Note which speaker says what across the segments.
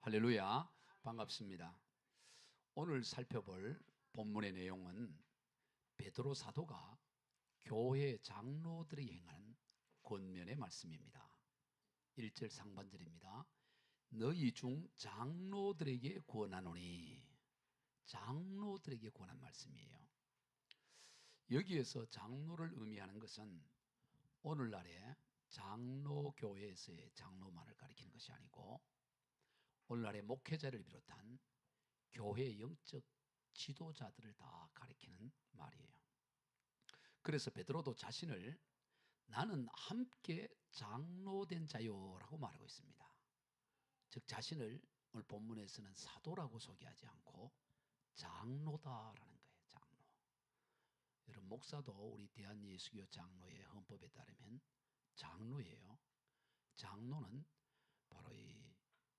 Speaker 1: 할렐루야, 반갑습니다. 오늘 살펴볼 본문의 내용은 베드로 사도가 교회 장로들이 행한 권면의 말씀입니다. 1절 상반절입니다. 너희 중 장로들에게 권하노니. 장로들에게 권한 말씀이에요. 여기에서 장로를 의미하는 것은 오늘날의 장로교회에서의 장로만을 가리키는 것이 아니고 오늘날의 목회자를 비롯한 교회의 영적 지도자들을 다 가리키는 말이에요. 그래서 베드로도 자신을 나는 함께 장로된 자요라고 말하고 있습니다. 즉 자신을 오늘 본문에서는 사도라고 소개하지 않고 장로다라는 거예요. 장로. 여러분 목사도 우리 대한예수교 장로의 헌법에 따르면 장로예요. 장로는 바로 이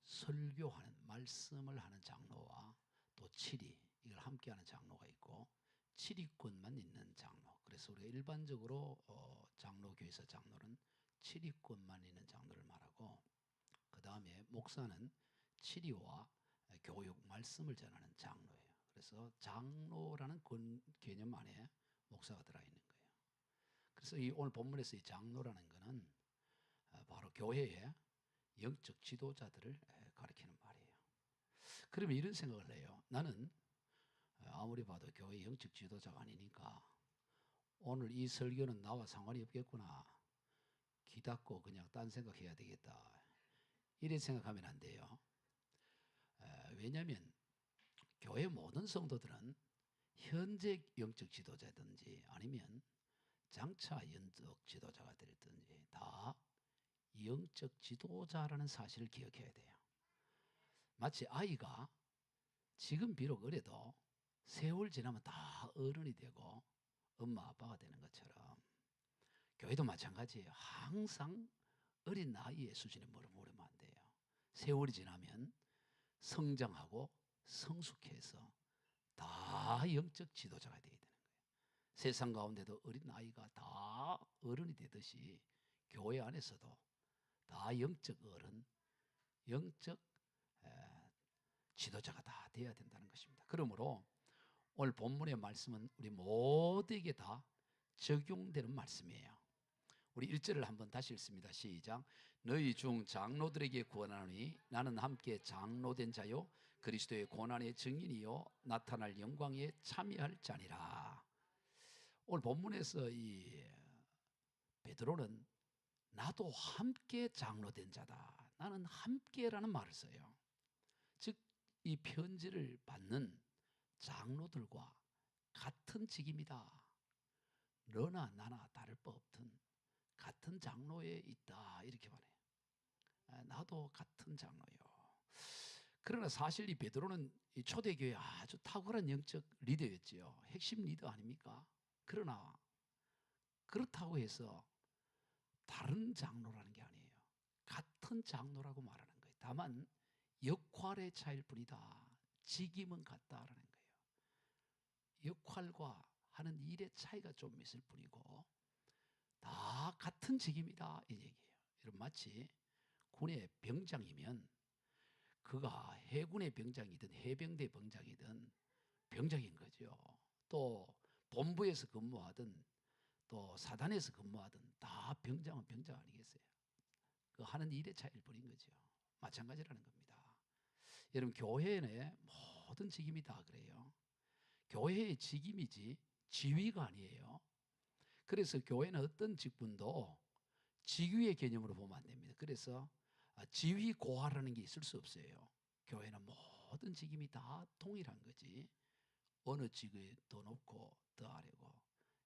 Speaker 1: 설교하는 말씀을 하는 장로와 또 치리 이걸 함께하는 장로가 있고 치리권만 있는 장로. 그래서 우리가 일반적으로 장로교에서 장로는 치리권만 있는 장로를 말하고 그 다음에 목사는 치리와 교육 말씀을 전하는 장로예요. 그래서 장로라는 개념 안에 목사가 들어있는 거예요. 그래서 이 오늘 본문에서 이 장로라는 것은 바로 교회의 영적 지도자들을 가리키는 말이에요. 그러면 이런 생각을 해요. 나는 아무리 봐도 교회 영적 지도자가 아니니까 오늘 이 설교는 나와 상관이 없겠구나. 귀 닫고 그냥 딴 생각해야 되겠다. 이런 생각하면 안 돼요. 왜냐하면 교회 모든 성도들은 현재 영적 지도자든지 아니면 장차 영적 지도자가 되든지 다 영적 지도자라는 사실을 기억해야 돼요. 마치 아이가 지금 비록 어려도 세월 지나면 다 어른이 되고 엄마 아빠가 되는 것처럼 교회도 마찬가지예요. 항상 어린 나이의 수준에 머무르면 안 돼요. 세월이 지나면 성장하고 성숙해서 다 영적 지도자가 되어야 되는 거예요. 세상 가운데도 어린 아이가 다 어른이 되듯이 교회 안에서도 다 영적 어른, 영적 지도자가 다 되어야 된다는 것입니다. 그러므로 오늘 본문의 말씀은 우리 모두에게 다 적용되는 말씀이에요. 우리 1절을 한번 다시 읽습니다. 시작. 너희 중 장로들에게 권하노니 나는 함께 장로된 자요 그리스도의 고난의 증인이요 나타날 영광에 참여할 자니라. 오늘 본문에서 이 베드로는 나도 함께 장로된 자다. 나는 함께라는 말을 써요. 즉 이 편지를 받는 장로들과 같은 직임이다. 너나 나나 다를 바 없든 같은 장로에 있다. 이렇게 말해요. 나도 같은 장로요. 그러나 사실 이 베드로는 이 초대교회의 아주 탁월한 영적 리더였지요. 핵심 리더 아닙니까? 그러나 그렇다고 해서 다른 장로라는 게 아니에요. 같은 장로라고 말하는 거예요. 다만 역할의 차이일 뿐이다. 직임은 같다라는 거예요. 역할과 하는 일의 차이가 좀 있을 뿐이고 다 같은 직임이다 이 얘기예요. 여러분 마치 군의 병장이면 그가 해군의 병장이든 해병대 병장이든 병장인 거죠. 또 본부에서 근무하든 또 사단에서 근무하든 다 병장은 병장 아니겠어요? 그 하는 일의 차이일 뿐인 거죠. 마찬가지라는 겁니다. 여러분 교회의 모든 직임이 다 그래요. 교회의 직임이지 지위가 아니에요. 그래서 교회는 어떤 직분도 직위의 개념으로 보면 안 됩니다. 그래서 지위 고하라는 게 있을 수 없어요. 교회는 모든 직임이 다 동일한 거지 어느 직위 더 높고 더 아래고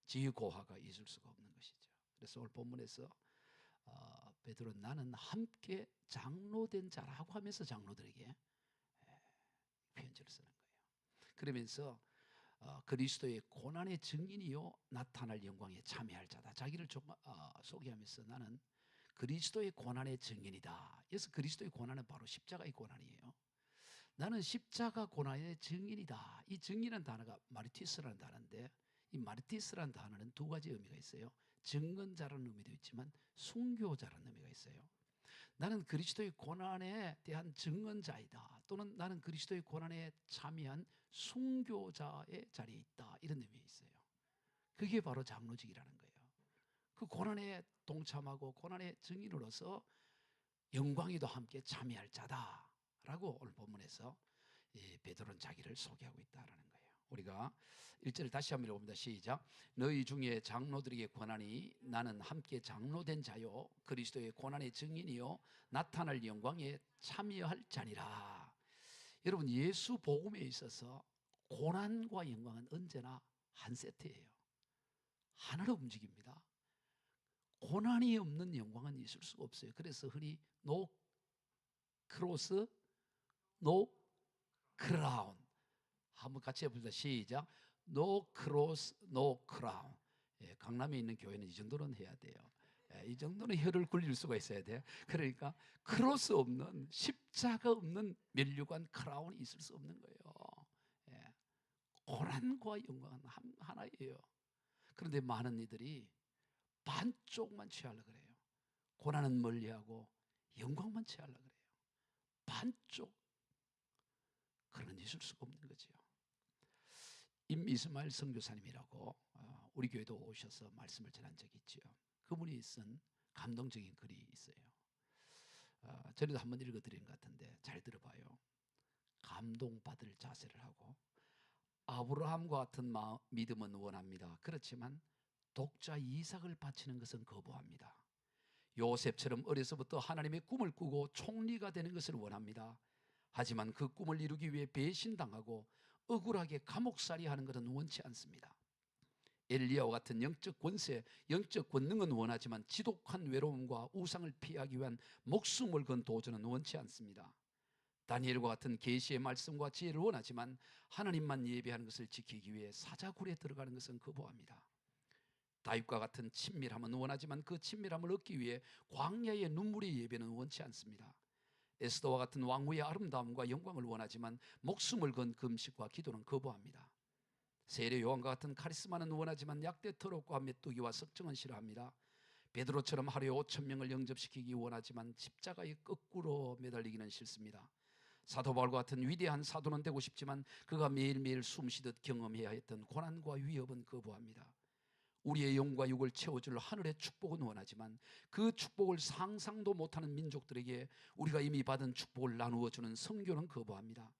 Speaker 1: 지위 고하가 있을 수가 없는 것이죠. 그래서 오늘 본문에서 베드로는 나는 함께 장로된 자라고 하면서 장로들에게 편지를 쓰는 거예요. 그러면서 그리스도의 고난의 증인이요 나타날 영광에 참여할 자다. 자기를 소개하면서 나는 그리스도의 고난의 증인이다. 그래서 그리스도의 고난은 바로 십자가의 고난이에요. 나는 십자가 고난의 증인이다. 이 증인이라는 단어가 마르티스라는 단어인데 이 마르티스라는 단어는 두 가지 의미가 있어요. 증언자라는 의미도 있지만 순교자라는 의미가 있어요. 나는 그리스도의 고난에 대한 증언자이다, 또는 나는 그리스도의 고난에 참여한 순교자의 자리에 있다, 이런 의미가 있어요. 그게 바로 장로직이라는 거예요. 그 고난에 동참하고 고난의 증인으로서 영광에도 함께 참여할 자다라고 오늘 본문에서 베드로는 자기를 소개하고 있다라는 거예요. 우리가 1절을 다시 한번 읽어봅니다. 시작. 너희 중에 장로들에게 권하니 나는 함께 장로된 자요 그리스도의 고난의 증인이요 나타날 영광에 참여할 자니라. 여러분, 예수 복음에 있어서 고난과 영광은 언제나 한 세트예요. 하나로 움직입니다. 고난이 없는 영광은 있을 수가 없어요. 그래서 흔히 no cross, no crown. 한번 같이 해봅시다. 시작. No cross, no crown. 강남에 있는 교회는 이 정도는 해야 돼요. 이 정도는 혀를 굴릴 수가 있어야 돼. 그러니까 크로스 없는, 십자가 없는 면류관 크라운이 있을 수 없는 거예요. 고난과 영광은 하나예요. 그런데 많은 이들이 반쪽만 취하려고 그래요. 고난은 멀리하고 영광만 취하려고 그래요. 반쪽. 그런 있을 수가 없는 거죠. 임이스마엘 선교사님이라고 우리 교회도 오셔서 말씀을 전한 적이 있죠. 그분이 쓴 감동적인 글이 있어요. 전에도 한번 읽어드린 것 같은데 잘 들어봐요. 감동받을 자세를 하고, 아브라함과 같은 믿음은 원합니다. 그렇지만 독자 이삭을 바치는 것은 거부합니다. 요셉처럼 어려서부터 하나님의 꿈을 꾸고 총리가 되는 것을 원합니다. 하지만 그 꿈을 이루기 위해 배신당하고 억울하게 감옥살이 하는 것은 원치 않습니다. 엘리야와 같은 영적 권세, 영적 권능은 원하지만 지독한 외로움과 우상을 피하기 위한 목숨을 건 도전은 원치 않습니다. 다니엘과 같은 계시의 말씀과 지혜를 원하지만 하나님만 예배하는 것을 지키기 위해 사자굴에 들어가는 것은 거부합니다. 다윗과 같은 친밀함은 원하지만 그 친밀함을 얻기 위해 광야의 눈물의 예배는 원치 않습니다. 에스더와 같은 왕후의 아름다움과 영광을 원하지만 목숨을 건 금식과 기도는 거부합니다. 세례 요한과 같은 카리스마는 원하지만 약대 더럽고 메뚜기와 석정은 싫어합니다. 베드로처럼 하루에 5,000명을 영접시키기 원하지만 십자가에 거꾸로 매달리기는 싫습니다. 사도 바울과 같은 위대한 사도는 되고 싶지만 그가 매일매일 숨쉬듯 경험해야 했던 고난과 위협은 거부합니다. 우리의 영과 육을 채워줄 하늘의 축복은 원하지만 그 축복을 상상도 못하는 민족들에게 우리가 이미 받은 축복을 나누어주는 선교는 거부합니다.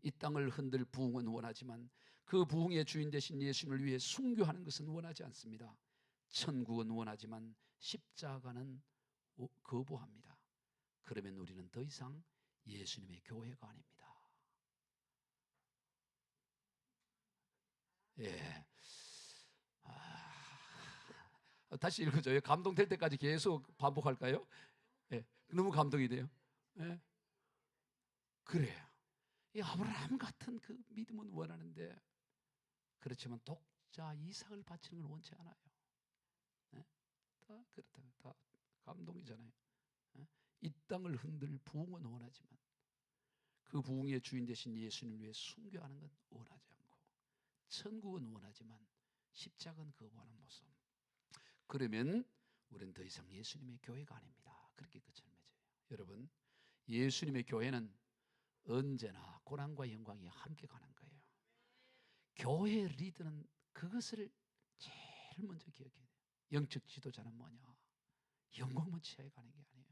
Speaker 1: 이 땅을 흔들 부흥은 원하지만 그 부흥의 주인 되신 예수님을 위해 순교하는 것은 원하지 않습니다. 천국은 원하지만 십자가는 거부합니다. 그러면 우리는 더 이상 예수님의 교회가 아닙니다. 예. 다시 읽어줘요. 감동될 때까지 계속 반복할까요? 예. 너무 감동이 돼요. 예. 그래요. 이 아브라함 같은 그 믿음은 원하는데, 그렇지만 독자 이삭을 바치는 건 원치 않아요. 예? 다 그렇다. 다 감동이잖아요. 예? 이 땅을 흔들 부흥은 원하지만 그 부흥의 주인 되신 예수님을 위해 순교하는 건 원하지 않고, 천국은 원하지만 십자가는 거부하는 모습. 그러면 우리는 더 이상 예수님의 교회가 아닙니다. 그렇게 끝을 맺어요. 여러분, 예수님의 교회는 언제나 고난과 영광이 함께 가는 거예요. 교회 리더는 그것을 제일 먼저 기억해야 돼요. 영적 지도자는 뭐냐? 영광만 취해 가는 게 아니에요.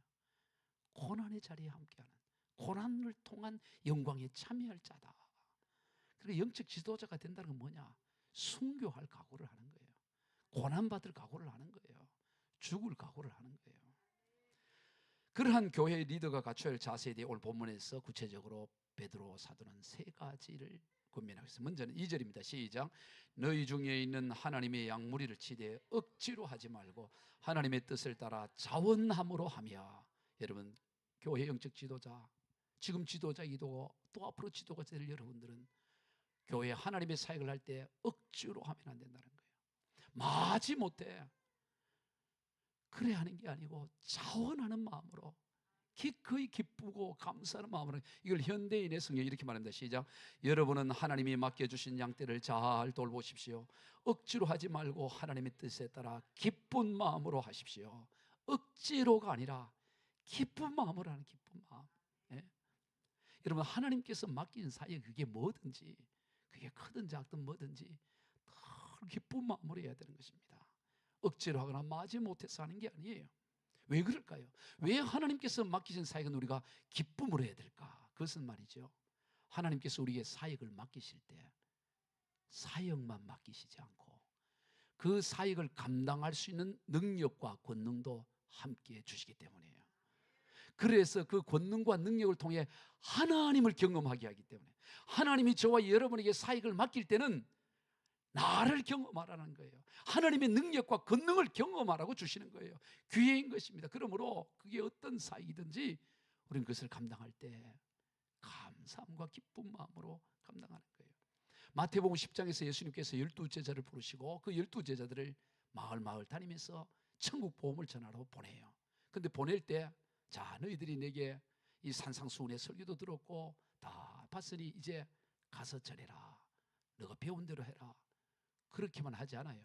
Speaker 1: 고난의 자리에 함께하는, 고난을 통한 영광에 참여할 자다. 그리고 영적 지도자가 된다는 건 뭐냐? 순교할 각오를 하는 거예요. 고난받을 각오를 하는 거예요. 죽을 각오를 하는 거예요. 그러한 교회의 리더가 갖춰야 할 자세에 대해 오늘 본문에서 구체적으로 베드로 사도는 세 가지를 권면하고 있습니다. 먼저는 2절입니다. 시작. 너희 중에 있는 하나님의 양무리를 치되 억지로 하지 말고 하나님의 뜻을 따라 자원함으로 하며. 여러분, 교회 영적 지도자, 지금 지도자이고 또 앞으로 지도가 될 여러분들은 교회 하나님의 사역을 할 때 억지로 하면 안 된다는 거예요. 마지 못해. 그래 하는 게 아니고 자원하는 마음으로, 기꺼이 기쁘고 감사하는 마음으로. 이걸 현대인의 성경이 이렇게 말합니다. 시작. 여러분은 하나님이 맡겨주신 양떼를 잘 돌보십시오. 억지로 하지 말고 하나님의 뜻에 따라 기쁜 마음으로 하십시오. 억지로가 아니라 기쁜 마음으로 하는 기쁜 마음. 예? 여러분, 하나님께서 맡긴 사역, 그게 뭐든지, 그게 크든 작든 뭐든지 늘 기쁜 마음으로 해야 되는 것입니다. 억지로 하거나 마지 못해서 하는 게 아니에요. 왜 그럴까요? 왜 하나님께서 맡기신 사역은 우리가 기쁨으로 해야 될까? 그것은 말이죠, 하나님께서 우리에게 사역을 맡기실 때 사역만 맡기시지 않고 그 사역을 감당할 수 있는 능력과 권능도 함께 주시기 때문이에요. 그래서 그 권능과 능력을 통해 하나님을 경험하게 하기 때문에, 하나님이 저와 여러분에게 사역을 맡길 때는 나를 경험하라는 거예요. 하나님의 능력과 권능을 경험하라고 주시는 거예요. 기회인 것입니다. 그러므로 그게 어떤 사역이든지 우리는 그것을 감당할 때 감사함과 기쁜 마음으로 감당하는 거예요. 마태복음 10장에서 예수님께서 12제자를 부르시고 그 12제자들을 마을 다니면서 천국 복음을 전하러 보내요. 근데 보낼 때, 자, 너희들이 내게 이 산상수훈의 설교도 들었고 다 봤으니 이제 가서 전해라. 너가 배운 대로 해라. 그렇게만 하지 않아요.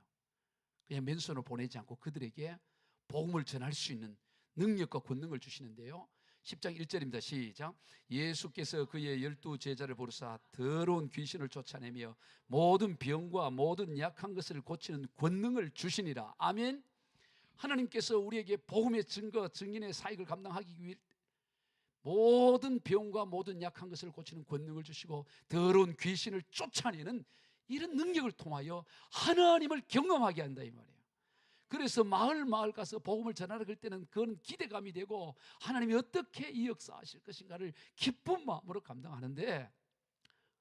Speaker 1: 그냥 맨손으로 보내지 않고 그들에게 복음을 전할 수 있는 능력과 권능을 주시는데요, 10장 1절입니다. 시작. 예수께서 그의 12제자를 부르사 더러운 귀신을 쫓아내며 모든 병과 모든 약한 것을 고치는 권능을 주시니라. 아멘. 하나님께서 우리에게 복음의 증거, 증인의 사역을 감당하기 위해 모든 병과 모든 약한 것을 고치는 권능을 주시고 더러운 귀신을 쫓아내는 이런 능력을 통하여 하나님을 경험하게 한다 이 말이에요. 그래서 마을 가서 복음을 전하러 갈 때는 그건 기대감이 되고 하나님이 어떻게 이 역사하실 것인가를 기쁜 마음으로 감당하는데,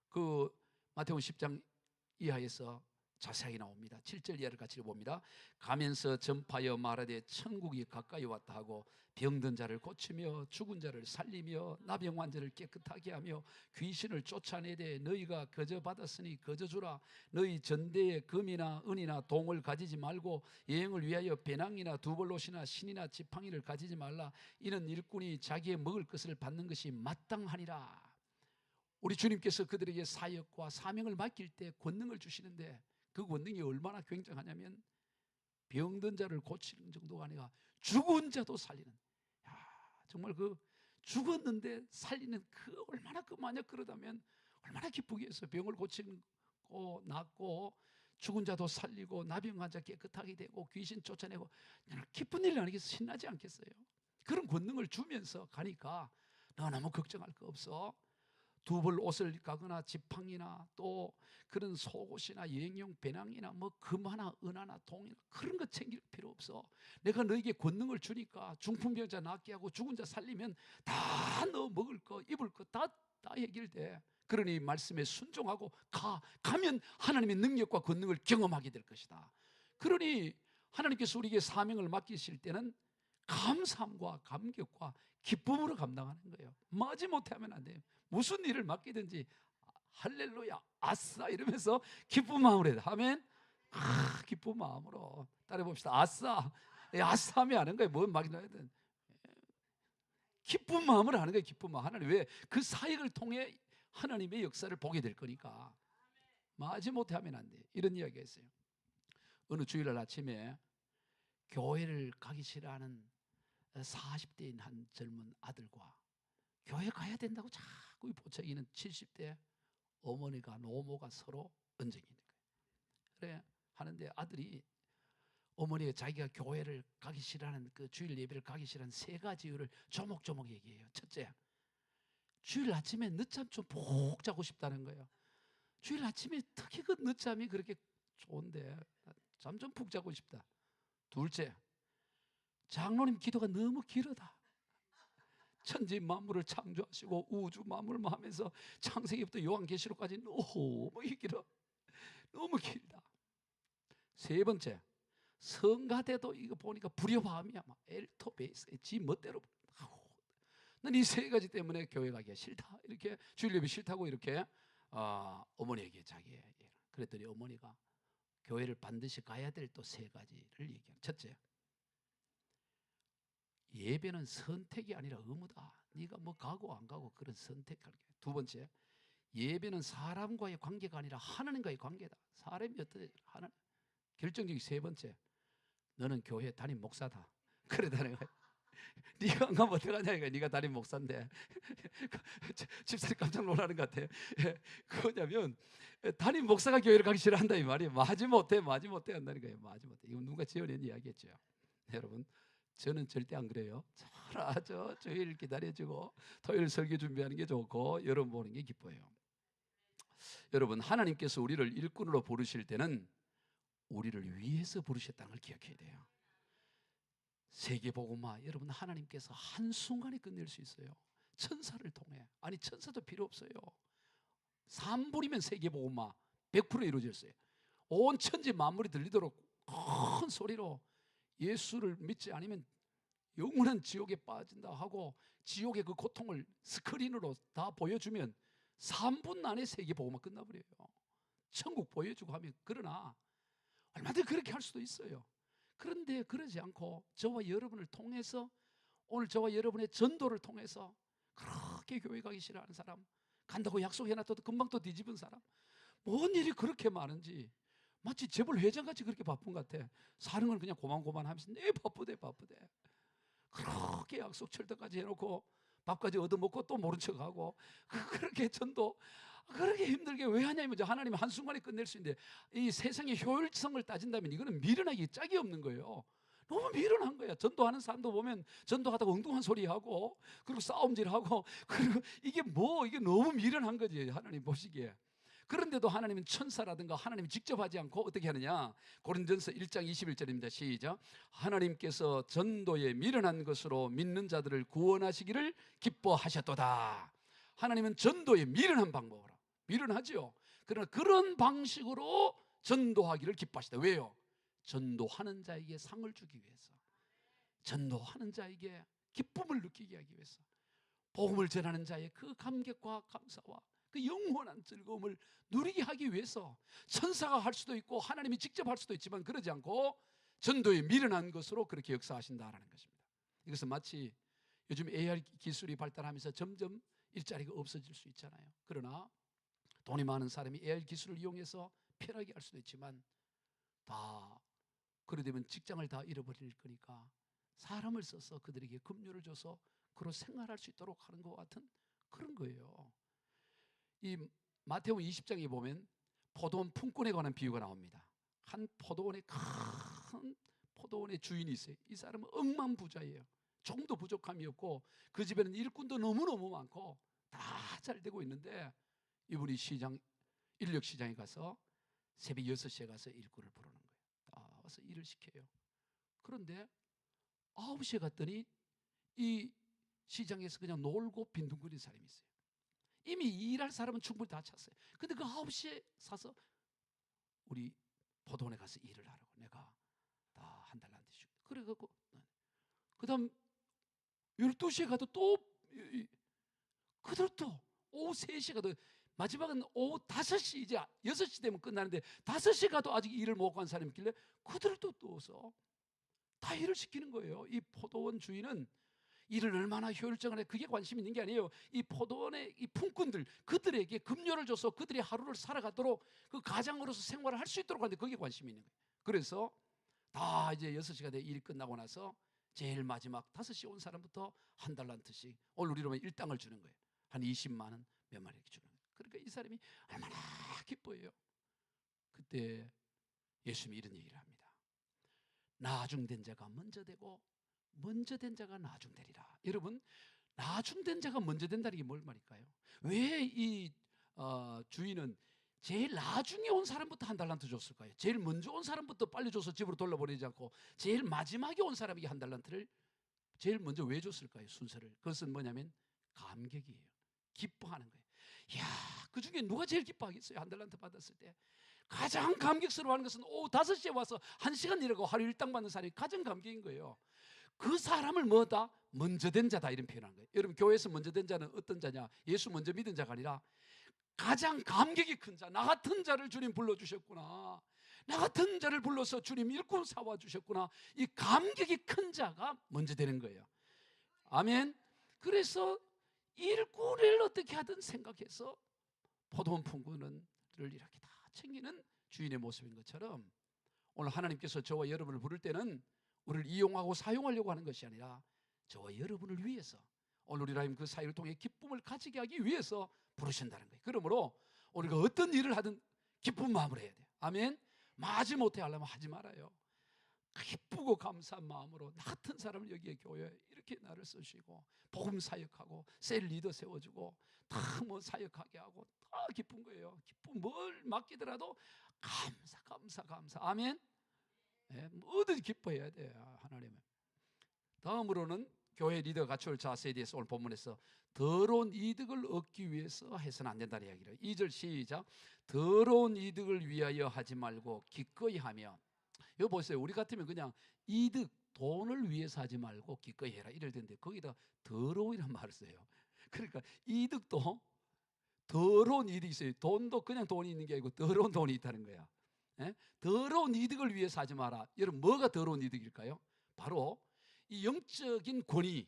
Speaker 1: 그 마태복음 10장 이하에서 자세하게 나옵니다. 7절 이하를 같이 봅니다. 가면서 전파하여 말하되 천국이 가까이 왔다 하고 병든 자를 고치며 죽은 자를 살리며 나병 환자를 깨끗하게 하며 귀신을 쫓아내되 너희가 거저 받았으니 거저 주라. 너희 전대에 금이나 은이나 동을 가지지 말고 여행을 위하여 배낭이나 두벌옷이나 신이나 지팡이를 가지지 말라. 이는 일꾼이 자기의 먹을 것을 받는 것이 마땅하니라. 우리 주님께서 그들에게 사역과 사명을 맡길 때 권능을 주시는데 그 권능이 얼마나 굉장하냐면 병든 자를 고치는 정도가 아니라 죽은 자도 살리는, 정말 그 죽었는데 살리는 그 얼마나, 그 만약 그러다면 얼마나 기쁘겠어요. 병을 고치고 낫고 죽은 자도 살리고 나병 환자 깨끗하게 되고 귀신 쫓아내고 기쁜 일 아니겠어요? 신나지 않겠어요? 그런 권능을 주면서 가니까 너무 걱정할 거 없어. 두벌 옷을 가거나 지팡이나 또 그런 속옷이나 여행용 배낭이나 뭐 금하나 은하나 동이나 그런 거 챙길 필요 없어. 내가 너에게 권능을 주니까 중풍병자 낫게 하고 죽은 자 살리면 다 너 먹을 거 입을 거 다 해결돼. 그러니 말씀에 순종하고 가면 하나님의 능력과 권능을 경험하게 될 것이다. 그러니 하나님께서 우리에게 사명을 맡기실 때는 감사함과 감격과 기쁨으로 감당하는 거예요. 마지못해 하면 안 돼요. 무슨 일을 맡기든지 할렐루야 아싸 이러면서 기쁜 마음으로 해야 돼. 아멘. 기쁜 마음으로 따라해 봅시다. 아싸. 아싸 하면 하는 거예요. 뭘 맡기든 기쁜 마음으로 하는 거예요. 기쁜 마음. 하나님, 왜? 그 사역을 통해 하나님의 역사를 보게 될 거니까 마지못해 하면 안 돼. 이런 이야기가 있어요. 어느 주일날 아침에 교회를 가기 싫어하는 40대인 한 젊은 아들과 교회 가야 된다고 자꾸 보채기는 70대 어머니가, 노모가 서로 언쟁이 있는 거예요. 그래 하는데 아들이 어머니가 자기가 교회를 가기 싫어하는, 그 주일 예배를 가기 싫어하는 세 가지 이유를 조목조목 얘기해요. 첫째, 주일 아침에 늦잠 좀 푹 자고 싶다는 거예요. 주일 아침에 특히 그 늦잠이 그렇게 좋은데 잠 좀 푹 자고 싶다. 둘째, 장로님 기도가 너무 길어다. 천지 만물을 창조하시고 우주 만물을 하면서 창세기부터 요한계시록까지 너무 길어. 너무 길다. 세 번째, 성가대도 이거 보니까 불협화음이야. 막 엘토 베이스 지 멋대로. 난 이 세 가지 때문에 교회 가기가 싫다. 이렇게 주일 예배 싫다고 이렇게 어머니에게 자기 그랬더니 어머니가 교회를 반드시 가야 될 또 세 가지를 얘기합니다. 첫째, 예배는 선택이 아니라 의무다. 네가 뭐 가고 안 가고 그런 선택할 게. 두 번째, 예배는 사람과의 관계가 아니라 하나님과의 관계다. 사람이 어떻게 하는. 결정적인 세 번째, 너는 교회 담임 목사다. 그러다는 거예요. 네가 안 가면 어떡하냐 이거. 네가 담임 목사인데. 집사님 깜짝 놀라는 것 같아요. 그거냐면 담임 목사가 교회를 가기 싫어한다 이 말이에요. 마지못해 한다는 거예요. 마지못해. 이거 누가 지어낸 이야기겠죠. 여러분, 저는 절대 안 그래요. 잘하죠. 주일 기다려주고 토요일 설교 준비하는 게 좋고 여러분 보는 게 기뻐요. 여러분, 하나님께서 우리를 일꾼으로 부르실 때는 우리를 위해서 부르셨다는 걸 기억해야 돼요. 세계복음화, 여러분 하나님께서 한순간에 끝낼 수 있어요. 천사를 통해. 아니 천사도 필요 없어요. 3분이면 세계복음화 100% 이루어졌어요. 온 천지 만물이 들리도록 큰 소리로 예수를 믿지 않으면 영원한 지옥에 빠진다 하고 지옥의 그 고통을 스크린으로 다 보여주면 3분 안에 세계복음화 끝나버려요. 천국 보여주고 하면. 그러나 얼마든지 그렇게 할 수도 있어요. 그런데 그러지 않고 저와 여러분을 통해서, 오늘 저와 여러분의 전도를 통해서 그렇게 교회 가기 싫어하는 사람, 간다고 약속해놨더니 금방 또 뒤집은 사람, 뭔 일이 그렇게 많은지 마치 재벌 회장같이 그렇게 바쁜 것 같아. 사는 건 그냥 고만고만 하면서 네 바쁘대. 그렇게 약속 철저까지 해놓고 밥까지 얻어먹고 또 모른 척하고 그렇게 전도 그렇게 힘들게 왜 하냐면 하나님은 한순간에 끝낼 수 있는데 이 세상의 효율성을 따진다면 이거는 미련하기 짝이 없는 거예요. 너무 미련한 거야. 전도하는 사람도 보면 전도하다가 엉뚱한 소리하고 그리고 싸움질하고 그리고 이게 너무 미련한 거지 하나님 보시기에. 그런데도 하나님은 천사라든가 하나님이 직접 하지 않고 어떻게 하느냐. 고린도전서 1장 21절입니다. 시작. 하나님께서 전도에 미련한 것으로 믿는 자들을 구원하시기를 기뻐하셨도다. 하나님은 전도에 미련한 방법으로, 미련하죠. 그러나 그런 방식으로 전도하기를 기뻐하시다. 왜요? 전도하는 자에게 상을 주기 위해서, 전도하는 자에게 기쁨을 느끼게 하기 위해서, 복음을 전하는 자의 그 감격과 감사와 그 영원한 즐거움을 누리게 하기 위해서 천사가 할 수도 있고 하나님이 직접 할 수도 있지만 그러지 않고 전도에 미련한 것으로 그렇게 역사하신다라는 것입니다. 이것은 마치 요즘 AI 기술이 발달하면서 점점 일자리가 없어질 수 있잖아요. 그러나 돈이 많은 사람이 AI 기술을 이용해서 편하게 할 수도 있지만 다 그러되면 직장을 다 잃어버릴 거니까 사람을 써서 그들에게 급료를 줘서 그로 생활할 수 있도록 하는 것 같은 그런 거예요. 이 마태복음 20장에 보면 포도원 품꾼에 관한 비유가 나옵니다. 한 포도원에 큰 포도원의 주인이 있어요. 이 사람은 억만부자예요. 조금도 부족함이 없고 그 집에는 일꾼도 너무너무 많고 다 잘 되고 있는데 이분이 인력 시장에 가서 새벽 6시에 가서 일꾼을 부르는 거예요. 다 와서 일을 시켜요. 그런데 9시에 갔더니 이 시장에서 그냥 놀고 빈둥거리는 사람이 있어요. 이미 일할 사람은 충분히 다 찼어요. 근데 그 9시에 사서 우리 포도원에 가서 일을 하라고 내가 다 한 달란트 주고. 그래갖고 그 다음 12시에 가도 또 그들도 오후 3시에 가도, 마지막은 오후 5시, 이제 6시 되면 끝나는데 5시 가도 아직 일을 못 간 사람이 있길래 그들도 또서 다 일을 시키는 거예요. 이 포도원 주인은 일을 얼마나 효율적으로 해, 그게 관심 있는 게 아니에요. 이 포도원의 이 품꾼들, 그들에게 급료를 줘서 그들이 하루를 살아가도록 그 가장으로서 생활을 할 수 있도록 하는데 그게 관심이 있는 거예요. 그래서 다 이제 6시가 돼 일이 끝나고 나서 제일 마지막 5시 온 사람부터 한 달란트씩, 오늘 우리로 보면 일당을 주는 거예요. 한 20만 원 몇 마리 이렇게 주는 거예요. 그러니까 이 사람이 얼마나 기뻐해요. 그때 예수님이 이런 얘기를 합니다. 나중된 자가 먼저 되고 먼저 된 자가 나중되리라. 여러분, 나중된 자가 먼저 된다는 게 뭘 말일까요? 왜 이 주인은 제일 나중에 온 사람부터 한 달란트 줬을까요? 제일 먼저 온 사람부터 빨리 줘서 집으로 돌려보내지 않고 제일 마지막에 온 사람에게 한 달란트를 제일 먼저 왜 줬을까요? 순서를. 그것은 뭐냐면 감격이에요. 기뻐하는 거예요. 이야, 그 중에 누가 제일 기뻐하겠어요? 한 달란트 받았을 때 가장 감격스러워하는 것은 오후 5시에 와서 1시간 일하고 하루 일당 받는 사람이 가장 감격인 거예요. 그 사람을 뭐다? 먼저 된 자다, 이런 표현하는 거예요. 여러분, 교회에서 먼저 된 자는 어떤 자냐? 예수 먼저 믿은 자가 아니라 가장 감격이 큰 자, 나 같은 자를 주님 불러주셨구나, 나 같은 자를 불러서 주님 일꾼 삼아주셨구나, 이 감격이 큰 자가 먼저 되는 거예요. 아멘. 그래서 일꾼을 어떻게 하든 생각해서 포도원 품꾼을 이렇게 다 챙기는 주인의 모습인 것처럼 오늘 하나님께서 저와 여러분을 부를 때는 우리를 이용하고 사용하려고 하는 것이 아니라 저와 여러분을 위해서 오늘 우리 하나님 그 사역을 통해 기쁨을 가지게 하기 위해서 부르신다는 거예요. 그러므로 우리가 어떤 일을 하든 기쁜 마음으로 해야 돼요. 아멘. 마지못해 하려면 하지 말아요. 기쁘고 감사한 마음으로 나 같은 사람을 여기에 교회에 이렇게 나를 쓰시고 복음 사역하고 셀 리더 세워주고 다 뭐 사역하게 하고 다 기쁜 거예요. 기쁨 뭘 맡기더라도 감사. 아멘. 네, 뭐든 기뻐해야 돼요. 하나님은. 다음으로는 교회 리더 갖출 자세에 대해서 오늘 본문에서 더러운 이득을 얻기 위해서 해서는 안 된다는 이야기를. 2절 시작. 더러운 이득을 위하여 하지 말고 기꺼이 하며. 여기 보세요. 우리 같으면 그냥 이득, 돈을 위해서 하지 말고 기꺼이 해라 이럴 텐데 거기다 더러운이란 말을 써요. 그러니까 이득도 더러운 이득이 있어요. 돈도 그냥 돈이 있는 게 아니고 더러운 돈이 있다는 거야. 예? 더러운 이득을 위해서 하지 마라. 여러분 뭐가 더러운 이득일까요? 바로 이 영적인 권위,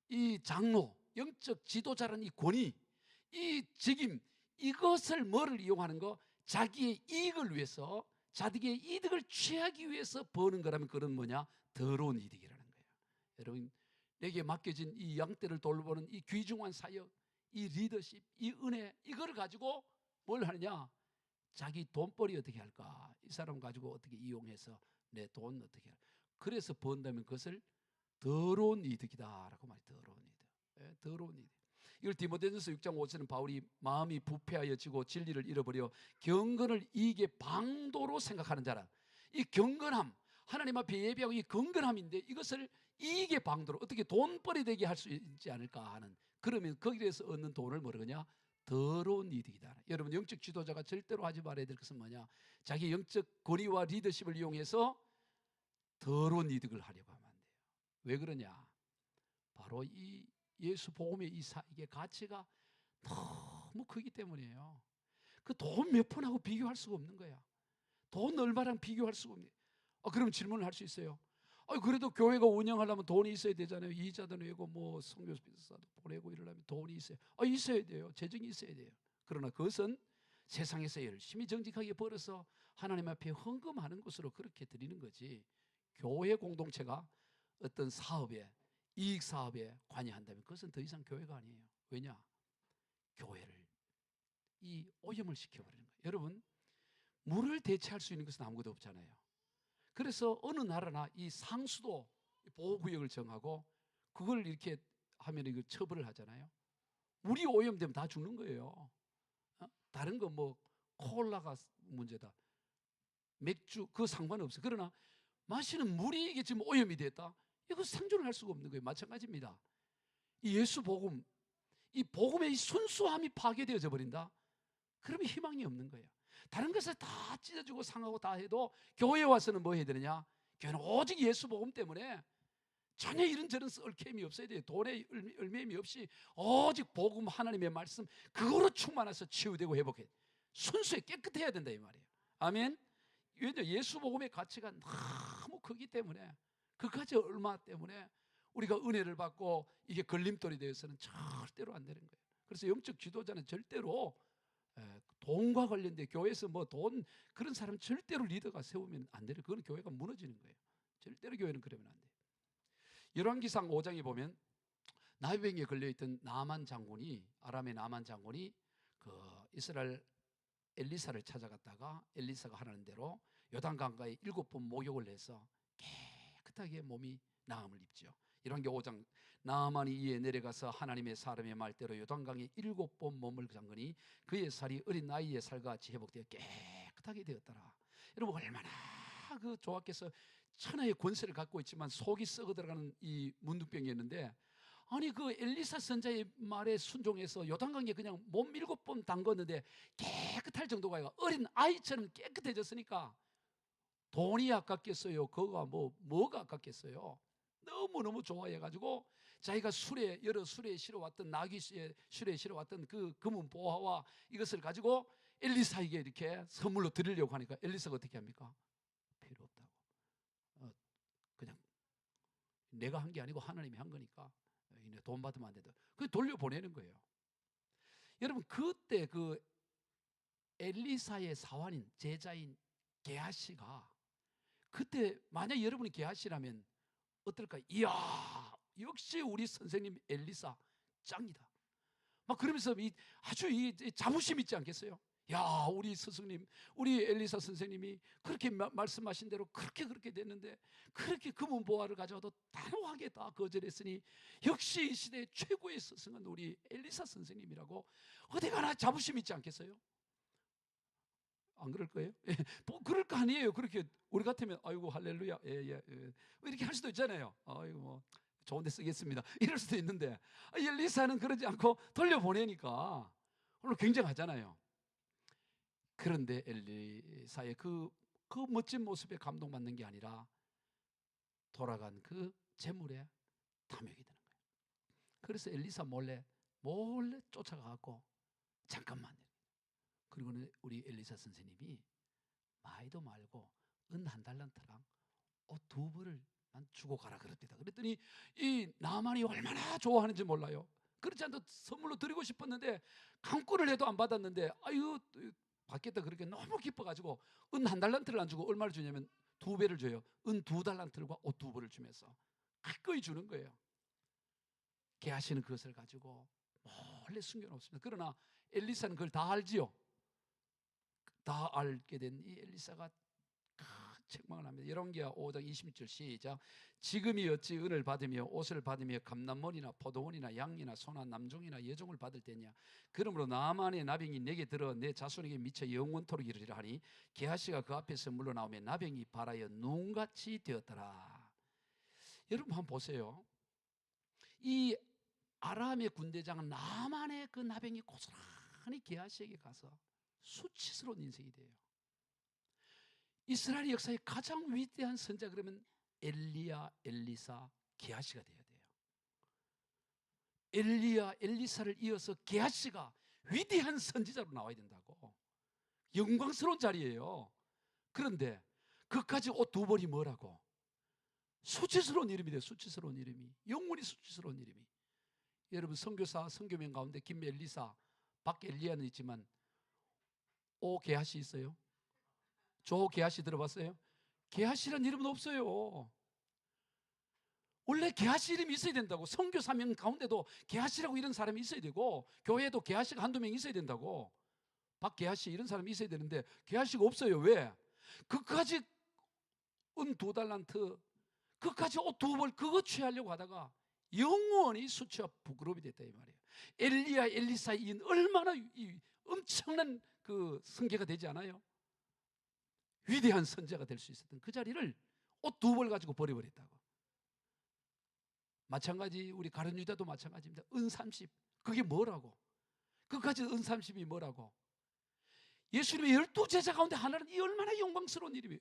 Speaker 1: 이 장로, 영적 지도자라는 이 권위, 이 직임, 이것을 뭐를 이용하는 거? 자기의 이익을 위해서, 자기의 이득을 취하기 위해서 버는 거라면 그건 뭐냐? 더러운 이득이라는 거예요. 여러분, 내게 맡겨진 이 양떼를 돌보는 이 귀중한 사역, 이 리더십, 이 은혜, 이거를 가지고 뭘 하느냐? 자기 돈벌이 어떻게 할까? 이 사람 가지고 어떻게 이용해서 내 돈 어떻게 할까? 그래서 번다면 그것을 더러운 이득이다라고 말해. 더러운 이득. 예, 더러운 이득. 이걸 디모데전서 6장 5절은 바울이 마음이 부패하여 지고 진리를 잃어버려 경건을 이익의 방도로 생각하는 자라. 이 경건함, 하나님 앞에 예배하고 이 경건함인데 이것을 이익의 방도로 어떻게 돈벌이 되게 할 수 있지 않을까 하는, 그러면 거기에서 얻는 돈을 뭐라냐? 더러운 이득이다. 여러분, 영적 지도자가 절대로 하지 말아야 될 것은 뭐냐? 자기 영적 권위와 리더십을 이용해서 더러운 이득을 하려고 하면 안 돼요. 왜 그러냐? 바로 이 예수 복음의 이 사역의 가치가 너무 크기 때문이에요. 그 돈 몇 푼하고 비교할 수가 없는 거야. 돈 얼마랑 비교할 수가 없네. 그럼 질문을 할 수 있어요. 그래도 교회가 운영하려면 돈이 있어야 되잖아요. 이자도 내고 뭐 성교비도 보내고 이러려면 돈이 있어요. 있어야 돼요. 재정이 있어야 돼요. 그러나 그것은 세상에서 열심히 정직하게 벌어서 하나님 앞에 헌금하는 것으로 그렇게 드리는 거지, 교회 공동체가 어떤 사업에, 이익 사업에 관여한다면 그것은 더 이상 교회가 아니에요. 왜냐? 교회를 이 오염을 시켜버리는 거예요. 여러분, 물을 대체할 수 있는 것은 아무것도 없잖아요. 그래서 어느 나라나 이 상수도 보호구역을 정하고 그걸 이렇게 하면 이거 처벌을 하잖아요. 물이 오염되면 다 죽는 거예요. 다른 거 뭐 콜라가 문제다, 맥주 그거 상관없어요. 그러나 마시는 물이 이게 지금 오염이 됐다, 이거 생존을 할 수가 없는 거예요. 마찬가지입니다. 이 예수 복음, 이 복음의 이 순수함이 파괴되어져 버린다, 그러면 희망이 없는 거예요. 다른 것을 다 찢어주고 상하고 다 해도 교회에 와서는 뭐 해야 되느냐? 교회는 오직 예수 복음 때문에 전혀 이런저런 얽힘이 없어야 돼요. 돈에 얽매임이 없이 오직 복음, 하나님의 말씀, 그거로 충만해서 치유되고 회복해 순수해 깨끗해야 된다 이 말이에요. 아멘. 왜냐? 예수 복음의 가치가 너무 크기 때문에, 그 가치 얼마 때문에 우리가 은혜를 받고 이게 걸림돌이 되어서는 절대로 안 되는 거예요. 그래서 영적 지도자는 절대로 돈과 관련된, 교회에서 뭐 돈 그런 사람 절대로 리더가 세우면 안 돼요. 그건 교회가 무너지는 거예요. 절대로 교회는 그러면 안 돼요. 열왕기상 5장에 보면 나병에 걸려있던 나만 장군이, 아람의 나만 장군이 그 이스라엘 엘리사를 찾아갔다가 엘리사가 하라는 대로 요단강가에 7번 목욕을 해서 깨끗하게 몸이 나음을 입죠. 열왕기 5장, 나아만이 이에 내려가서 하나님의 사람의 말대로 요단강에 7번 몸을 담그니 그의 살이 어린 나이의 살같이 회복되어 깨끗하게 되었더라. 여러분, 얼마나 그 조합께서 천하의 권세를 갖고 있지만 속이 썩어 들어가는 이 문둥병이었는데, 아니 그 엘리사 선자의 말에 순종해서 요단강에 그냥 몸 7번 담궜는데 깨끗할 정도가 아니라 어린 아이처럼 깨끗해졌으니까 돈이 아깝겠어요? 그거가 뭐가 아깝겠어요? 너무너무 좋아해가지고 자기가 여러 술에 실어왔던, 나귀에 술에 실어왔던 그 금은 보화와 이것을 가지고 엘리사에게 이렇게 선물로 드리려고 하니까 엘리사가 어떻게 합니까? 필요 없다고. 그냥 내가 한 게 아니고 하나님이 한 거니까 돈 받으면 안 된다. 그 돌려보내는 거예요. 여러분, 그때 그 엘리사의 사환인, 제자인 게하시가, 그때 만약 여러분이 게하시라면 어떨까? 이야, 역시 우리 선생님 엘리사 짱이다. 막 그러면서 아주 자부심 있지 않겠어요? 야, 우리 스승님, 우리 엘리사 선생님이 그렇게 말씀하신 대로 그렇게 됐는데, 그렇게 금은 보화를 가져와도 단호하게 다 거절했으니 역시 이 시대의 최고의 스승은 우리 엘리사 선생님이라고 어디 가나 자부심 있지 않겠어요? 안 그럴 거예요? 예, 뭐 그럴 거 아니에요. 그렇게 우리 같으면 아이고 할렐루야, 예. 이렇게 할 수도 있잖아요. 아이고 뭐 좋은 데 쓰겠습니다, 이럴 수도 있는데, 엘리사는 그러지 않고 돌려보내니까 오늘 굉장하잖아요. 그런데 엘리사의 그 멋진 모습에 감동받는 게 아니라 돌아간 그 재물에 탐욕이 드는 거예요. 그래서 엘리사 몰래 쫓아가고, 잠깐만, 그리고는 우리 엘리사 선생님이 마이도 말고 은 1달란트랑 옷 2벌을 난 주고 가라 그럽니다. 그랬더니 이 나만이 얼마나 좋아하는지 몰라요. 그렇지 않아도 선물로 드리고 싶었는데 강권을 해도 안 받았는데, 아유 받겠다 그렇게 너무 기뻐가지고 은 1달란트를 안 주고 얼마를 주냐면 2배를 줘요. 은 2달란트와 옷 2벌을 주면서 기꺼이 주는 거예요. 게하시는 그것을 가지고 몰래 숨겨놓습니다. 그러나 엘리사는 그걸 다 알지요. 다 알게 된 이 엘리사가 책망을 합니다. 열왕기하 5장 26절 시작. 지금이 어찌 은을 받으며 옷을 받으며 감남원이나 포도원이나 양이나 소나 남종이나 여종을 받을 때냐. 그러므로 나만의 나병이 내게 들어 내 자손에게 미쳐 영원토록 이르리라 하니, 게하시가 그 앞에서 물러나오며 나병이 발하여 눈같이 되었더라. 여러분 한번 보세요. 이 아람의 군대장은 나만의 그 나병이 고스란히 게하시에게 가서 수치스러운 인생이 돼요. 이스라엘 역사의 가장 위대한 선자 그러면 엘리야, 엘리사, 게하시가 돼야 돼요. 엘리야, 엘리사를 이어서 게하시가 위대한 선지자로 나와야 된다고. 영광스러운 자리예요. 그런데 그까지 옷 2벌이 뭐라고? 수치스러운 이름이 돼요. 수치스러운 이름이, 영원히 수치스러운 이름이. 여러분 선교사, 선교명 가운데 김엘리사, 박엘리야는 있지만 오 게하시 있어요? 조 게하시 들어봤어요? 게하시라는 이름은 없어요. 원래 게하시 이름이 있어야 된다고. 선교 사명 가운데도 게하시라고 이런 사람이 있어야 되고, 교회에도 게하시가 한두 명 있어야 된다고. 박게하시 이런 사람이 있어야 되는데 게하시가 없어요. 왜? 그까지 은 2달란트, 그까지 옷 2벌 그거 취하려고 하다가 영원히 수치와 부끄러움이 됐다 이 말이에요. 엘리야, 엘리사 이 얼마나 엄청난 그 성계가 되지 않아요? 위대한 선자가 될 수 있었던 그 자리를 옷 2벌 가지고 버려버렸다고. 마찬가지 우리 가룟 유다도 마찬가지입니다. 은 30, 그게 뭐라고? 그까지 은 30이 뭐라고? 예수님의 12제자 가운데 하나는 이 얼마나 영광스러운 일이에요.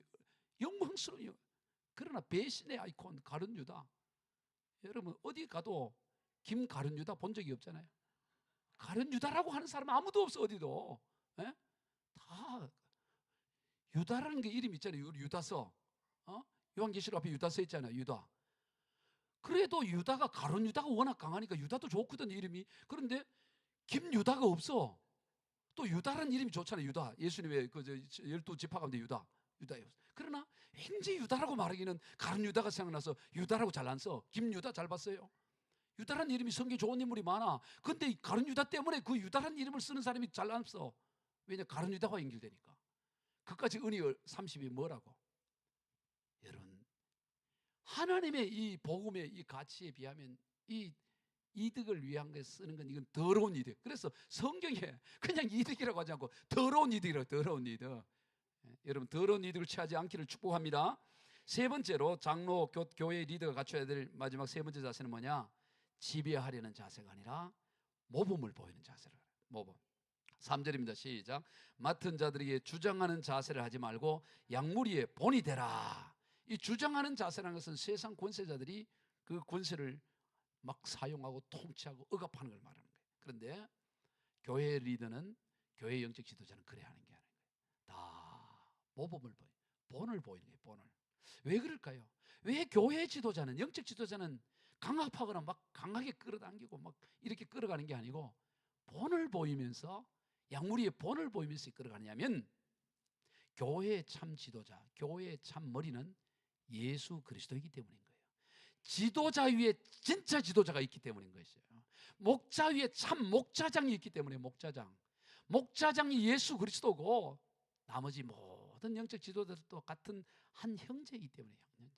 Speaker 1: 영광스러운 일. 그러나 배신의 아이콘 가룟 유다, 여러분 어디 가도 김 가룟 유다 본 적이 없잖아요. 가룟 유다라고 하는 사람은 아무도 없어. 어디도. 에? 다 유다라는 게 이름 있잖아요. 유다서. 요한계시록 앞에 유다서 있잖아요. 유다. 그래도 유다가 가룟 유다가 워낙 강하니까 유다도 좋거든 이름이. 그런데 김유다가 없어. 또 유다라는 이름이 좋잖아요. 유다. 예수님의 그 12지파 가운데 유다예요. 그러나 왠지 유다라고 말하기는 가룟 유다가 생각나서 유다라고 잘 안 써. 김유다 잘 봤어요? 유다라는 이름이 성경에 좋은 인물이 많아. 근데 가룟 유다 때문에 그 유다라는 이름을 쓰는 사람이 잘 안 써. 왜냐? 가룟 유다와 연결되니까. 그까지 은이 30이 뭐라고? 여러분 하나님의 이 복음의 이 가치에 비하면 이 이득을 위한 게 쓰는 건 이건 더러운 이득. 그래서 성경에 그냥 이득이라고 하지 않고 더러운 이득이라고. 더러운 이득. 여러분 더러운 이득을 취하지 않기를 축복합니다. 세 번째로 장로, 교회 리더가 갖춰야 될 마지막 세 번째 자세는 뭐냐? 지배하려는 자세가 아니라 모범을 보이는 자세를. 모범. 3절입니다. 시작. 맡은 자들에게 주장하는 자세를 하지 말고 양무리의 본이 되라. 이 주장하는 자세라는 것은 세상 권세자들이 그 권세를 막 사용하고 통치하고 억압하는 걸 말하는 거예요. 그런데 교회 리더는, 교회 영적 지도자는 그래야 하는 게 아니에요. 다 모범을 보여, 본을 보이는 거예요. 본을. 왜 그럴까요? 왜 교회 지도자는, 영적 지도자는 강압하거나 막 강하게 끌어당기고 막 이렇게 끌어가는 게 아니고 본을 보이면서, 양무리의 본을 보이면서 끌어가느냐면, 교회의 참 지도자, 교회의 참 머리는 예수 그리스도이기 때문인 거예요. 지도자 위에 진짜 지도자가 있기 때문인 것이에요. 목자 위에 참 목자장이 있기 때문에 목자장이 예수 그리스도고 나머지 모든 영적 지도자들도 같은 한 형제이기 때문에 형제.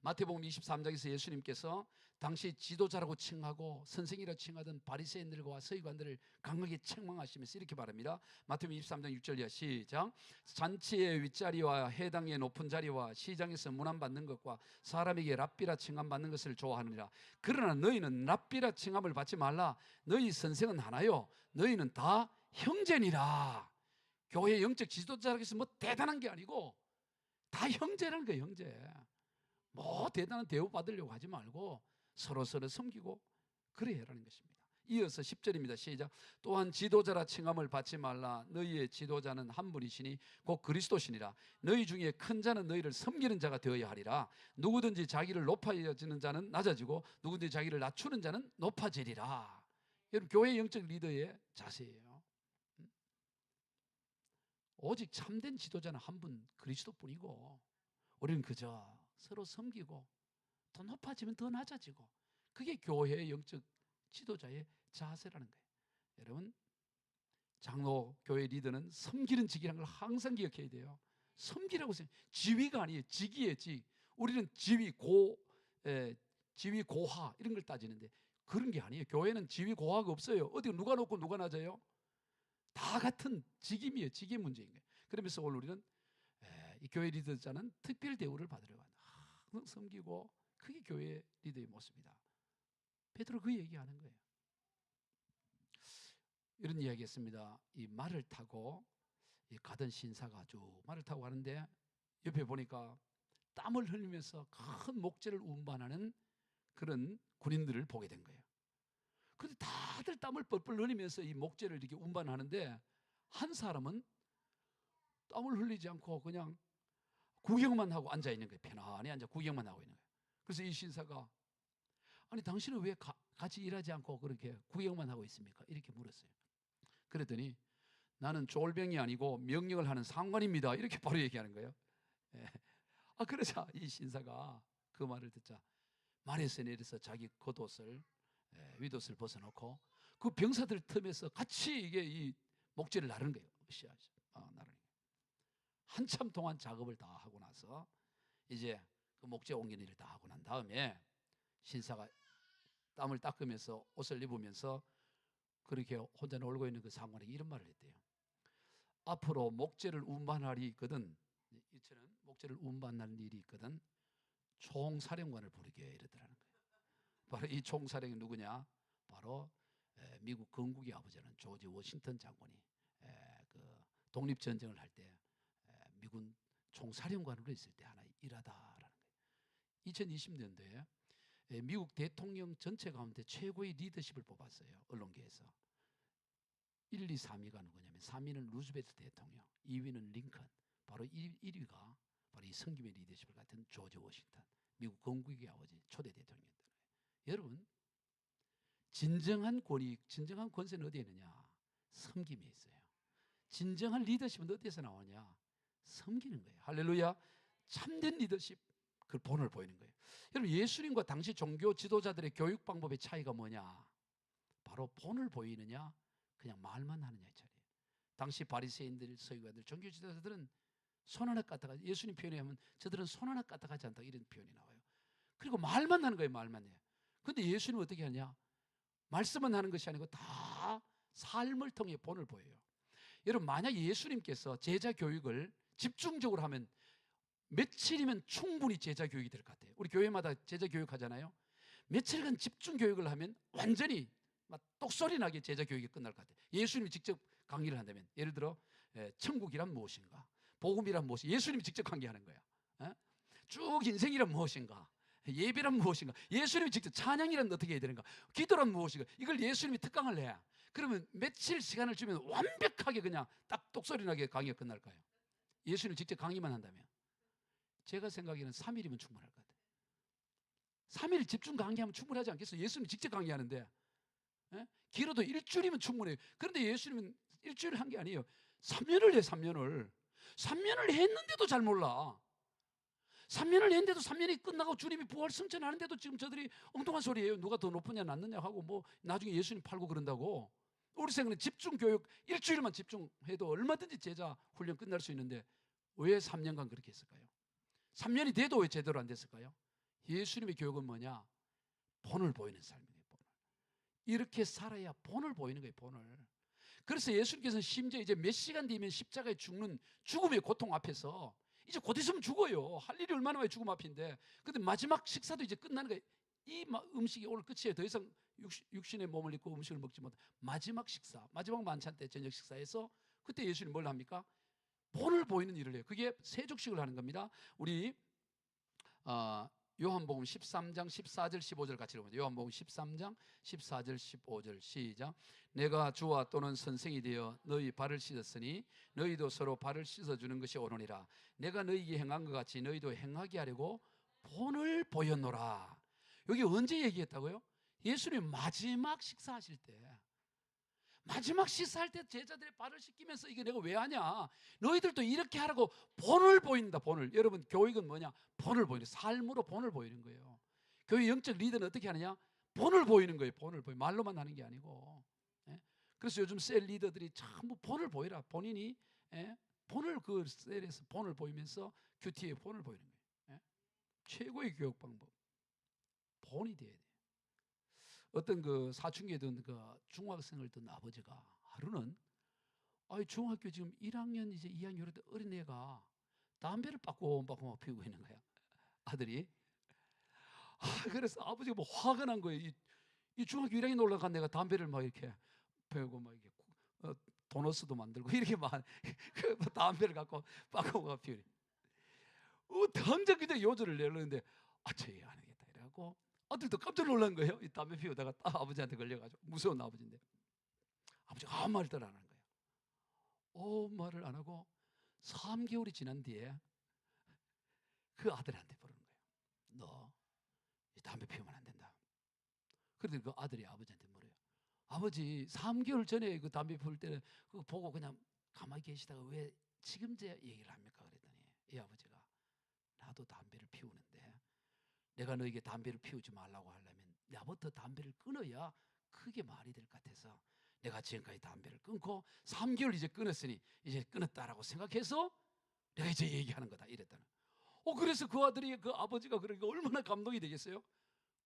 Speaker 1: 마태복음 23장에서 예수님께서 당시 지도자라고 칭하고 선생이라고 칭하던 바리새인들과 서기관들을 강하게 책망하시면서 이렇게 말합니다. 마태복음 23장 6절 이하 시작. 잔치의 윗자리와 해당의 높은 자리와 시장에서 문안받는 것과 사람에게 랍비라 칭함받는 것을 좋아하느니라. 그러나 너희는 랍비라 칭함을 받지 말라. 너희 선생은 하나요 너희는 다 형제니라. 교회 영적 지도자라고 해서 뭐 대단한 게 아니고 다 형제라는 거예요. 형제. 뭐 대단한 대우 받으려고 하지 말고 서로 섬기고 그래야 하라는 것입니다. 이어서 10절입니다. 시작. 또한 지도자라 칭함을 받지 말라. 너희의 지도자는 한 분이시니 곧 그리스도시니라. 너희 중에 큰 자는 너희를 섬기는 자가 되어야 하리라. 누구든지 자기를 높아지는 자는 낮아지고 누구든지 자기를 낮추는 자는 높아지리라. 여러분, 교회 영적 리더의 자세예요. 오직 참된 지도자는 한 분 그리스도뿐이고 우리는 그저 서로 섬기고 더 높아지면 더 낮아지고 그게 교회의 영적 지도자의 자세라는 거예요. 여러분, 장로 교회 리더는 섬기는 직이라는 걸 항상 기억해야 돼요. 섬기라고 생각. 지위가 아니에요. 직이에요. 직. 우리는 지위 고하 이런 걸 따지는데 그런 게 아니에요. 교회는 지위 고하가 없어요. 어디 누가 높고 누가 낮아요? 다 같은 직임이에요. 직의 문제인 거예요. 그러면서 오늘 우리는 이 교회 리더자는 특별 대우를 받으려고 한다. 항상 섬기고 그게 교회 리더의 모습이다. 베드로 그 얘기하는 거예요. 이런 이야기했습니다. 이 말을 타고 가던 신사가 쭉 말을 타고 가는데 옆에 보니까 땀을 흘리면서 큰 목재를 운반하는 그런 군인들을 보게 된 거예요. 그런데 다들 땀을 뻘뻘 흘리면서 이 목재를 이렇게 운반하는데 한 사람은 땀을 흘리지 않고 그냥 구경만 하고 앉아 있는 거예요. 편안히 앉아 구경만 하고 있는 거예요. 그래서 이 신사가 아니 당신은 왜 같이 일하지 않고 그렇게 구경만 하고 있습니까? 이렇게 물었어요. 그랬더니 나는 쫄병이 아니고 명령을 하는 상관입니다. 이렇게 바로 얘기하는 거예요. 예. 그러자 이 신사가 그 말을 듣자 말에서 내려서 자기 겉옷을 윗옷을 벗어놓고 그 병사들 틈에서 같이 이게 이 목재를 나르는 거예요. 나르는 거예요. 한참 동안 작업을 다 하고 나서 이제 그 목재 옮기는 일을 다 하고 난 다음에 신사가 땀을 닦으면서 옷을 입으면서 그렇게 혼자 놀고 있는 그 상관에게 이런 말을 했대요. 앞으로 목재를 운반할 일이 있거든. 이처럼 목재를 운반할 일이 있거든. 총사령관을 부르게 이러더라는 거예요. 바로 이 총사령이 누구냐? 바로 미국 건국의 아버지는 조지 워싱턴 장군이 그 독립전쟁을 할 때 미군 총사령관으로 있을 때 하나 일하다라는 거예요. 2020년도에 미국 대통령 전체 가운데 최고의 리더십을 뽑았어요. 언론계에서. 1, 2, 3위가 누구냐면 3위는 루즈벨트 대통령, 2위는 링컨, 바로 1위가 바로 이 성김의 리더십을 갖춘 조지 워싱턴, 미국 건국의 아버지 초대 대통령이었던 거예요. 여러분, 진정한 권위, 진정한 권세는 어디에 있느냐? 섬김에 있어요. 진정한 리더십은 어디에서 나오냐? 섬기는 거예요. 할렐루야. 참된 리더십, 그 본을 보이는 거예요. 여러분, 예수님과 당시 종교 지도자들의 교육 방법의 차이가 뭐냐? 바로 본을 보이느냐, 그냥 말만 하느냐의 차이예요. 당시 바리새인들, 서기관들, 종교 지도자들은 손 하나 까딱하지, 예수님 표현에 하면 저들은 손 하나 까딱하지 않다, 이런 표현이 나와요. 그리고 말만 하는 거예요. 말만 해요. 근데 예수님은 어떻게 하냐? 말씀만 하는 것이 아니고 다 삶을 통해 본을 보여요. 여러분, 만약 예수님께서 제자 교육을 집중적으로 하면 며칠이면 충분히 제자 교육이 될 것 같아요. 우리 교회마다 제자 교육 하잖아요. 며칠간 집중 교육을 하면 완전히 막 똑소리 나게 제자 교육이 끝날 것 같아요. 예수님이 직접 강의를 한다면, 예를 들어 천국이란 무엇인가, 복음이란 무엇인가, 예수님이 직접 강의하는 거야. 쭉 인생이란 무엇인가, 예배란 무엇인가, 예수님이 직접 찬양이란 어떻게 해야 되는가, 기도란 무엇인가, 이걸 예수님이 특강을 해야, 그러면 며칠 시간을 주면 완벽하게 그냥 딱 똑소리 나게 강의가 끝날까요? 예수님 직접 강의만 한다면 제가 생각에는 3일이면 충분할 것 같아요. 3일 집중 강의하면 충분하지 않겠어요? 예수님 직접 강의하는데 길어도 일주일이면 충분해요. 그런데 예수님은 일주일을 한 게 아니에요. 3년을 해. 3년을 했는데도 잘 몰라. 3년을 했는데도 3년이 끝나고 주님이 부활 승천하는데도 지금 저들이 엉뚱한 소리예요. 누가 더 높으냐 낮느냐 하고 뭐 나중에 예수님 팔고 그런다고. 우리 생각은 집중교육 일주일만 집중해도 얼마든지 제자 훈련 끝날 수 있는데 왜 3년간 그렇게 했을까요? 3년이 돼도 왜 제대로 안 됐을까요? 예수님의 교육은 뭐냐? 본을 보이는 삶이에요. 본을. 이렇게 살아야 본을 보이는 거예요. 본을. 그래서 예수님께서는 심지어 이제 몇 시간 뒤면 십자가에 죽는 죽음의 고통 앞에서 이제 곧 있으면 죽어요. 할 일이 얼마나 많이 죽음 앞인데. 근데 마지막 식사도 이제 끝나는 거예요. 이 음식이 오늘 끝이에요. 더 이상 육신의 몸을 입고 음식을 먹지 못해. 마지막 식사, 마지막 만찬 때 저녁 식사에서 그때 예수님 뭘 합니까? 본을 보이는 일을 해요. 그게 세족식을 하는 겁니다. 우리 요한복음 13장 14절 15절 같이 읽어보죠. 요한복음 13장 14절 15절 시작. 내가 주와 또는 선생이 되어 너희 발을 씻었으니 너희도 서로 발을 씻어주는 것이 옳으니라. 내가 너희에게 행한 것 같이 너희도 행하게 하려고 본을 보였노라. 여기 언제 얘기했다고요? 예수님 마지막 식사하실 때, 마지막 식사할 때 제자들의 발을 씻기면서 이게 내가 왜 하냐? 너희들도 이렇게 하라고 본을 보인다. 본을. 여러분 교육은 뭐냐? 본을 보이는, 삶으로 본을 보이는 거예요. 교회 영적 리더는 어떻게 하느냐? 본을 보이는 거예요. 본을 보이. 말로만 하는 게 아니고. 예? 그래서 요즘 셀 리더들이 전부 본을 보이라. 본인이 본을 그 셀에서 본을 보이면서 큐티에 본을 보이는 거예요. 예? 최고의 교육 방법. 본이 돼야 돼요. 어떤 그 사춘기에 든 그 중학생을 둔 아버지가 하루는 중학교 지금 1학년 이제 2학년 어린애가 담배를 빠꼼빠꼼 피우고 있는 거야. 아들이. 그래서 아버지가 뭐 화가 난 거예요. 이 중학교 1학년 올라간 애가 담배를 막 이렇게 피우고 막 이렇게 도너스도 만들고 이렇게 막 그 담배를 갖고 빠꼼빠꼼 피우니. 당장 그냥 요절을 내려는데 저희 안 하겠다 이래갖고 아들도 깜짝 놀란 거예요. 이 담배 피우다가 아버지한테 걸려가지고. 무서운 아버지인데 아버지가 아무 말도 안 하는 거예요. 말을 안 하고 3개월이 지난 뒤에 그 아들한테 부르는 거예요. 너 담배 피우면 안 된다. 그런데 그 아들이 아버지한테 물어요. 아버지 3개월 전에 그 담배 피울 때는 그거 보고 그냥 가만히 계시다가 왜 지금제 얘기를 합니까? 그랬더니 이 아버지가 나도 담배를 피우는데 내가 너에게 담배를 피우지 말라고 하려면 나부터 담배를 끊어야 그게 말이 될 것 같아서 내가 지금까지 담배를 끊고 3개월 이제 끊었으니 이제 끊었다라고 생각해서 내가 이제 얘기하는 거다 이랬다는. 그래서 그 아들이 그 아버지가 그러니까 얼마나 감동이 되겠어요?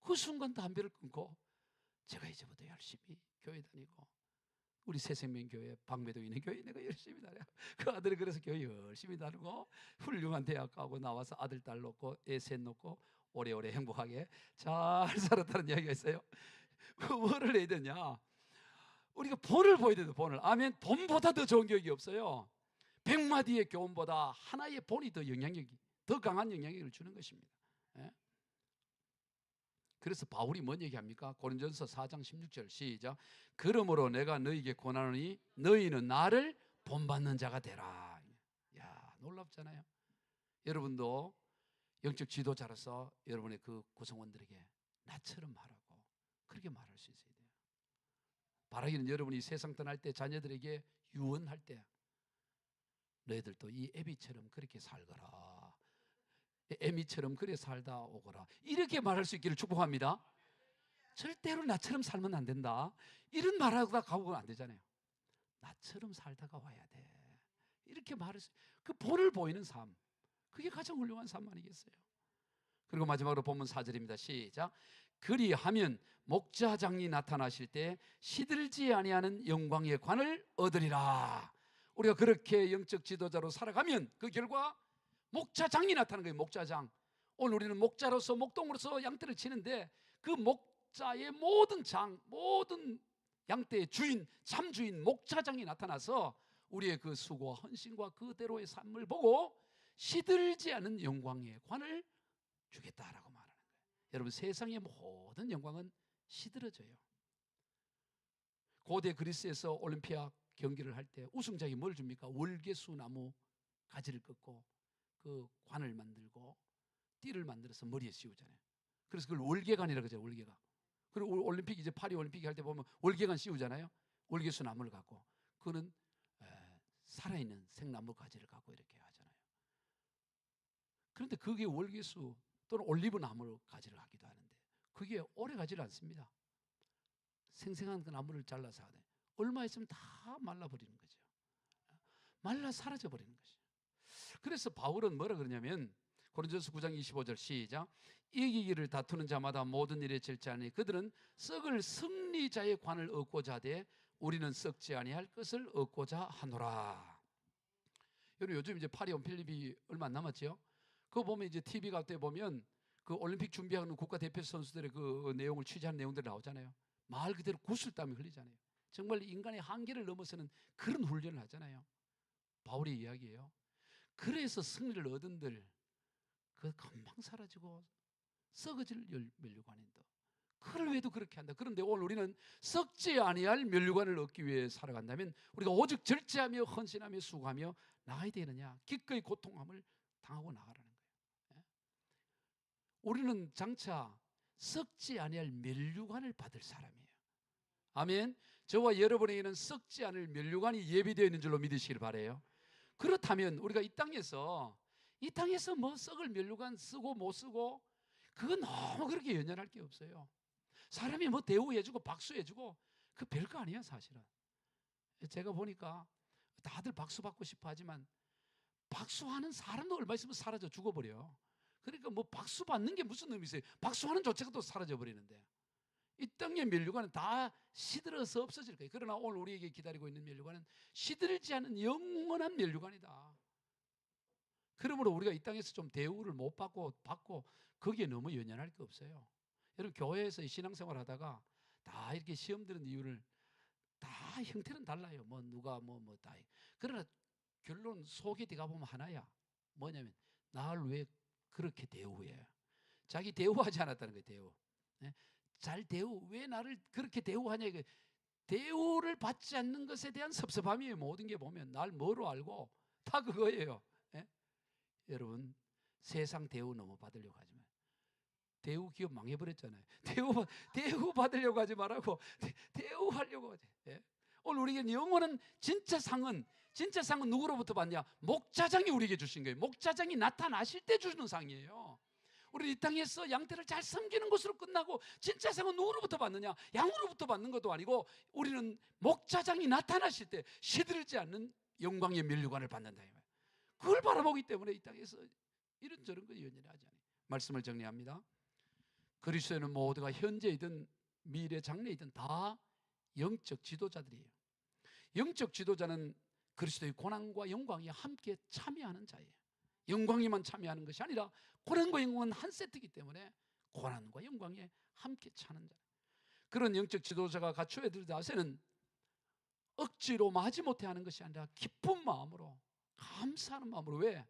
Speaker 1: 그 순간 담배를 끊고 제가 이제부터 열심히 교회 다니고 우리 새생명교회 방배도 있는 교회 내가 열심히 다녀. 그 아들이 그래서 교회 열심히 다니고 훌륭한 대학 가고 나와서 아들 딸 놓고 애 셋 놓고 오래오래 행복하게 잘 살았다는 이야기가 있어요. 뭐를 해야 되냐? 우리가 본을 보여야 돼요. 본을. 아멘. 본보다 더 좋은 교육이 없어요. 100마디의 교훈보다 하나의 본이 더 영향력이 더 강한 영향력을 주는 것입니다. 예? 그래서 바울이 뭔 얘기합니까? 고린전서 4장 16절 시작. 그러므로 내가 너희에게 권하노니 너희는 나를 본받는 자가 되라. 야, 놀랍잖아요. 여러분도 영적 지도자로서 여러분의 그 구성원들에게 나처럼 말하고 그렇게 말할 수 있어야 돼요. 바라기는 여러분이 세상 떠날 때 자녀들에게 유언할 때 너희들도 이 애비처럼 그렇게 살거라. 애미처럼 그래 살다 오거라. 이렇게 말할 수 있기를 축복합니다. 절대로 나처럼 살면 안 된다. 이런 말하다 가고는 안 되잖아요. 나처럼 살다가 와야 돼. 이렇게 말할 수, 그 본을 보이는 삶. 그게 가장 훌륭한 삶 아니겠어요? 그리고 마지막으로 본문 4절입니다. 시작. 그리하면 목자장이 나타나실 때 시들지 아니하는 영광의 관을 얻으리라. 우리가 그렇게 영적 지도자로 살아가면 그 결과 목자장이 나타나는 거예요. 목자장. 오늘 우리는 목자로서 목동으로서 양떼를 치는데 그 목자의 모든 장, 모든 양떼의 주인, 참 주인 목자장이 나타나서 우리의 그 수고와 헌신과 그대로의 삶을 보고 시들지 않은 영광의 관을 주겠다라고 말하는 거예요. 여러분 세상의 모든 영광은 시들어져요. 고대 그리스에서 올림피아 경기를 할 때 우승자에게 뭘 줍니까? 월계수 나무 가지를 꺾고 그 관을 만들고 띠를 만들어서 머리에 씌우잖아요. 그래서 그걸 월계관이라고 하죠. 월계관. 그리고 올림픽 이제 파리 올림픽 할 때 보면 월계관 씌우잖아요. 월계수 나무를 갖고 그는 살아있는 생나무 가지를 갖고 이렇게 하잖아요. 그런데 그게 월계수 또는 올리브 나무 가지를 하기도 하는데 그게 오래 가지를 않습니다. 생생한 그 나무를 잘라서 하되 얼마 있으면 다 말라버리는 거죠. 말라 사라져 버리는 것이죠. 그래서 바울은 뭐라 그러냐면 고린도서 9장 25절 시작. 이기기를 다투는 자마다 모든 일에 절제하니 그들은 썩을 승리자의 관을 얻고자 하되 우리는 썩지 아니할 것을 얻고자 하노라. 여러분 요즘 이제 파리 올림픽이 얼마 안 남았죠? 그거 보면 이제 TV 같은 데 보면 그 올림픽 준비하는 국가대표 선수들의 그 내용을 취재한 내용들이 나오잖아요. 말 그대로 구슬땀이 흘리잖아요. 정말 인간의 한계를 넘어서는 그런 훈련을 하잖아요. 바울의 이야기예요. 그래서 승리를 얻은들 그 금방 사라지고 썩어질 면류관인데 그걸 왜도 그렇게 한다. 그런데 오늘 우리는 썩지 아니할 면류관을 얻기 위해 살아간다면 우리가 오직 절제하며 헌신하며 수고하며 나가야 되느냐? 기꺼이 고통함을 당하고 나가라는 거예요. 예? 우리는 장차 썩지 아니할 면류관을 받을 사람이에요. 아멘. 저와 여러분에게는 썩지 않을 면류관이 예비되어 있는 줄로 믿으시길 바라요. 그렇다면 우리가 이 땅에서 뭐 썩을 면류관 쓰고 못 쓰고 그건 너무 그렇게 연연할 게 없어요. 사람이 뭐 대우해주고 박수해주고 그 별거 아니야 사실은. 제가 보니까 다들 박수 받고 싶어 하지만 박수하는 사람도 얼마 있으면 사라져 죽어버려. 그러니까 뭐 박수 받는 게 무슨 의미 있어요? 박수하는 조차가 또 사라져 버리는데 이 땅의 면류관은 다 시들어서 없어질 거예요. 그러나 오늘 우리에게 기다리고 있는 면류관은 시들지 않은 영원한 면류관이다. 그러므로 우리가 이 땅에서 좀 대우를 못 받고 거기에 너무 연연할 게 없어요. 여러분 교회에서 신앙생활 하다가 다 이렇게 시험 드는 이유를 다 형태는 달라요. 뭐 누가 뭐 다. 그러나 결론 속에 들어가 보면 하나야. 뭐냐면 나를 왜 그렇게 대우해? 자기 대우하지 않았다는 거예요. 대우. 네? 잘 대우 왜 나를 그렇게 대우하냐? 대우를 받지 않는 것에 대한 섭섭함이에요. 모든 게 보면 날 뭐로 알고 다 그거예요. 네? 여러분 세상 대우 너무 받으려고 하지 마요. 대우 기업 망해버렸잖아요. 대우 받으려고 하지 말라고 대우하려고 하지. 예? 오늘 우리에게 영원한 진짜 상은 누구로부터 받냐? 목자장이 우리에게 주신 거예요. 목자장이 나타나실 때 주는 상이에요. 우리 이 땅에서 양떼를 잘 섬기는 것으로 끝나고 진짜 상은 누구로부터 받느냐? 양으로부터 받는 것도 아니고 우리는 목자장이 나타나실 때 시들지 않는 영광의 면류관을 받는다. 그걸 바라보기 때문에 이 땅에서 이런저런 거 연연하지 않아요. 말씀을 정리합니다. 그리스도인은 모두가 현재이든 미래 장래이든 다 영적 지도자들이에요. 영적 지도자는 그리스도의 고난과 영광이 함께 참여하는 자예요. 영광에만 참여하는 것이 아니라 고난과 영광은 한 세트이기 때문에 고난과 영광에 함께 차는 자. 그런 영적 지도자가 갖춰야 될 자세는 억지로 마지못해 하는 것이 아니라 기쁜 마음으로 감사하는 마음으로. 왜?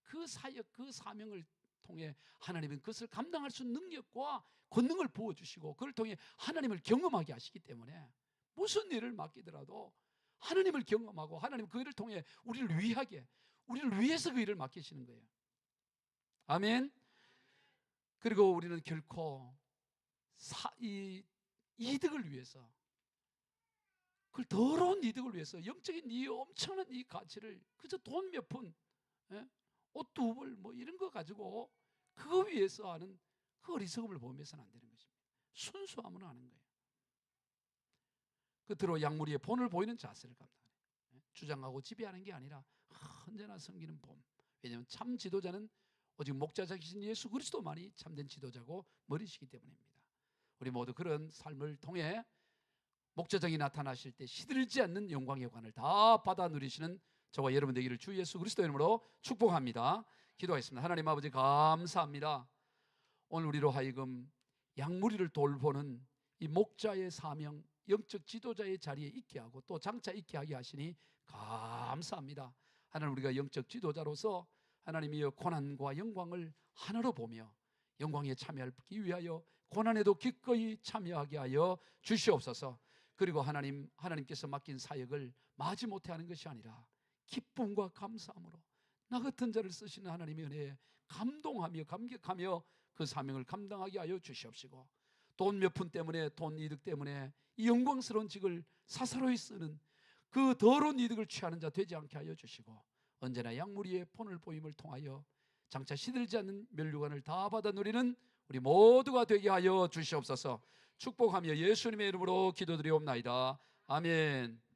Speaker 1: 그 사역 그 사명을 통해 하나님은 그것을 감당할 수 있는 능력과 권능을 부어주시고 그걸 통해 하나님을 경험하게 하시기 때문에 무슨 일을 맡기더라도 하나님을 경험하고 하나님 그 일을 통해 우리를 위해서 그 일을 맡기시는 거예요. 아멘. 그리고 우리는 결코 이 이득을 위해서, 그 더러운 이득을 위해서 영적인 이 엄청난 이 가치를 그저 돈 몇 푼, 옷 두 벌 뭐 이런 거 가지고 그거 위해서 하는 그 어리석음을 보면서는 안 되는 것입니다. 순수함으로 하는 거예요. 끝으로 양무리의 본을 보이는 자세를 감당하는 거예요. 주장하고 지배하는 게 아니라 언제나 섬기는 본. 왜냐하면 참 지도자는 오직 목자장이신 예수 그리스도만이 참된 지도자고 머리시기 때문입니다. 우리 모두 그런 삶을 통해 목자장이 나타나실 때 시들지 않는 영광의 관을 다 받아 누리시는 저와 여러분 되기를 주 예수 그리스도 이름으로 축복합니다. 기도하겠습니다. 하나님 아버지 감사합니다. 오늘 우리로 하여금 양무리를 돌보는 이 목자의 사명, 영적 지도자의 자리에 있게 하고 또 장차 있게 하게 하시니 감사합니다. 하나님 우리가 영적 지도자로서 하나님이여 고난과 영광을 하나로 보며 영광에 참여하기 위하여 고난에도 기꺼이 참여하게 하여 주시옵소서. 그리고 하나님께서 맡긴 사역을 마지못해 하는 것이 아니라 기쁨과 감사함으로 나 같은 자를 쓰시는 하나님의 은혜에 감동하며 감격하며 그 사명을 감당하게 하여 주시옵시고, 돈 몇 푼 때문에, 돈 이득 때문에 이 영광스러운 직을 사사로이 쓰는 그 더러운 이득을 취하는 자 되지 않게 하여 주시고, 언제나 양무리의 본을 보임을 통하여 장차 시들지 않는 면류관을 다 받아 누리는 우리 모두가 되게 하여 주시옵소서. 축복하며 예수님의 이름으로 기도드리옵나이다. 아멘.